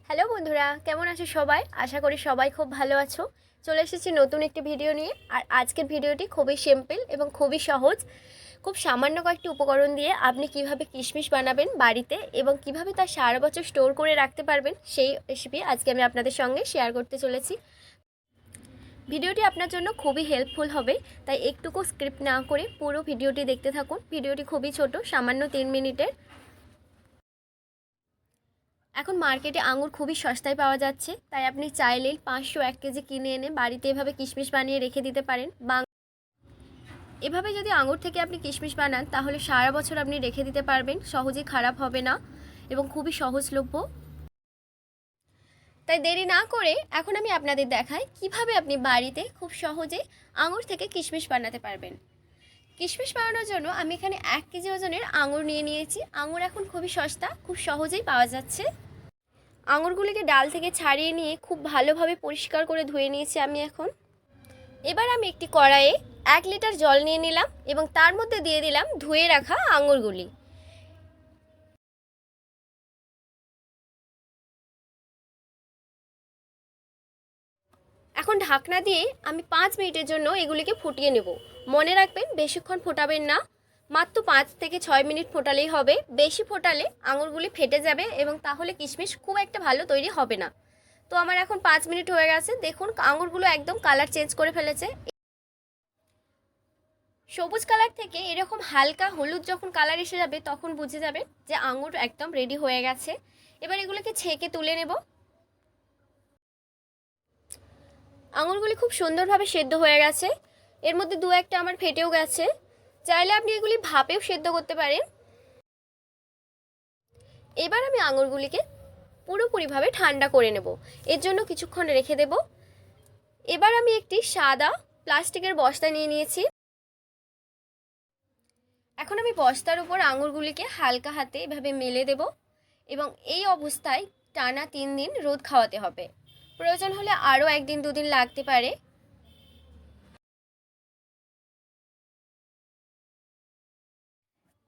Hello বন্ধুরা, কেমন আছো সবাই? আশা করি সবাই খুব ভালো আছো। চলে এসেছি নতুন একটি ভিডিও নিয়ে। আর আজকের ভিডিওটি খুবই সিম্পল এবং খুবই সহজ। খুব সামান্য কয়েকটি উপকরণ দিয়ে আপনি কিভাবে কিশমিশ বানাবেন বাড়িতে এবং কিভাবে তা সারা বছর স্টোর করে রাখতে পারবেন, সেই রেসিপি আজকে আমি আপনাদের সঙ্গে শেয়ার করতে চলেছি। ভিডিওটি আপনার জন্য খুবই হেল্পফুল হবে, তাই একটুকু স্ক্রিপ্ট না করে পুরো ভিডিওটি দেখতে থাকুন। ভিডিওটি খুবই ছোট, সামান্য 3 মিনিটের। এখন মার্কেটে আঙুর খুবই সস্তায় পাওয়া যাচ্ছে, তাই আপনি চাইলেই 501 কেজি কিনে এনে বাড়িতে এভাবে কিশমিশ বানিয়ে রেখে দিতে পারেন। এভাবে যদি আঙুর থেকে আপনি কিশমিশ বানান তাহলে সারা বছর আপনি রেখে দিতে পারবেন, সহজেই খারাপ হবে না এবং খুবই সহজলভ্য। তাই দেরি না করে এখন আমি আপনাদের দেখাই কিভাবে আপনি বাড়িতে খুব সহজে আঙুর থেকে কিশমিশ বানাতে পারবেন। কিশমিশ বানানোর জন্য আমি এখানে 1 কেজি ওজনের আঙুর নিয়েছি। আঙুর এখন খুবই সস্তা, খুব সহজেই পাওয়া যাচ্ছে। আঙুরগুলিকে ডাল থেকে ছাড়িয়ে নিয়ে খুব ভালোভাবে পরিষ্কার করে ধুয়ে নিয়েছি আমি এখন। এবার আমি একটি কড়াইয়ে 1 লিটার জল নিয়ে নিলাম এবং তার মধ্যে দিয়ে দিলাম ধুয়ে রাখা আঙুরগুলি। এখন ঢাকনা দিয়ে আমি 5 মিনিটের জন্য এগুলিকে ফুটিয়ে নেব। মনে রাখবেন বেশিক্ষণ ফোটাবেন না, মাত্র 5 থেকে 6 মিনিট ফোটালেই হবে। বেশি ফোটালে আঙুরগুলি ফেটে যাবে এবং তাহলে কিশমিশ খুব একটা ভালো তৈরি হবে না। তো আমার এখন 5 মিনিট হয়ে গেছে, দেখুন আঙুরগুলো একদম কালার চেঞ্জ করে ফেলেছে। সবুজ কালার থেকে এরকম হালকা হলুদ যখন কালার এসে যাবে তখন বুঝে যাবেন যে আঙুর একদম রেডি হয়ে গেছে। এবার এগুলোকে ছেঁকে তুলে নেব। আঙুরগুলি খুব সুন্দরভাবে সেদ্ধ হয়ে গেছে, এর মধ্যে 2-1টা আমার ফেটেও গেছে। চাইলে আপনি এগুলি ভাপেও সেদ্ধ করতে পারেন। এবার আমি আঙুরগুলিকে পুরোপুরিভাবে ঠান্ডা করে নেব, এর জন্য কিছুক্ষণ রেখে দেব। এবার আমি একটি সাদা প্লাস্টিকের বস্তা নিয়ে নিয়েছি। এখন আমি বস্তার উপর আঙুরগুলিকে হালকা হাতে এভাবে মেলে দেব এবং এই অবস্থায় টানা 3 দিন রোদ খাওয়াতে হবে। প্রয়োজন হলে আরও 1 দিন 2 দিন লাগতে পারে।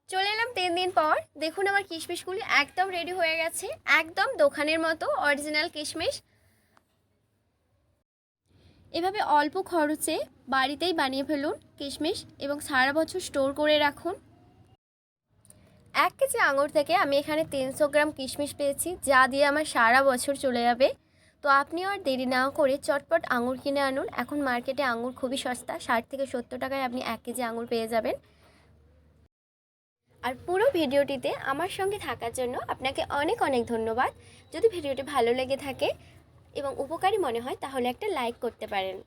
চলে এলাম 3 দিন পর। দেখুন আমার কিশমিশগুলি একদম রেডি হয়ে গেছে, একদম দোকানের মতো অরিজিনাল কিশমিশ। এভাবে অল্প খরচে বাড়িতেই বানিয়ে ফেলুন কিশমিশ এবং সারা বছর স্টোর করে রাখুন। 1 কেজি আঙুর থেকে আমি এখানে 300 গ্রাম কিশমিশ পেয়েছি, যা দিয়ে আমার সারা বছর চলে যাবে। তো আপনিও আর দেরি না করে চটপট আঙুর কিনে আনুন। এখন মার্কেটে আঙুর খুবই সস্তা, 60 থেকে 70 টাকায় আপনি 1 কেজি আঙুর পেয়ে যাবেন। আর পুরো ভিডিওটিতে আমার সঙ্গে থাকার জন্য আপনাকে অনেক অনেক ধন্যবাদ। যদি ভিডিওটি ভালো লেগে থাকে এবং উপকারী মনে হয় তাহলে একটা লাইক করতে পারেন।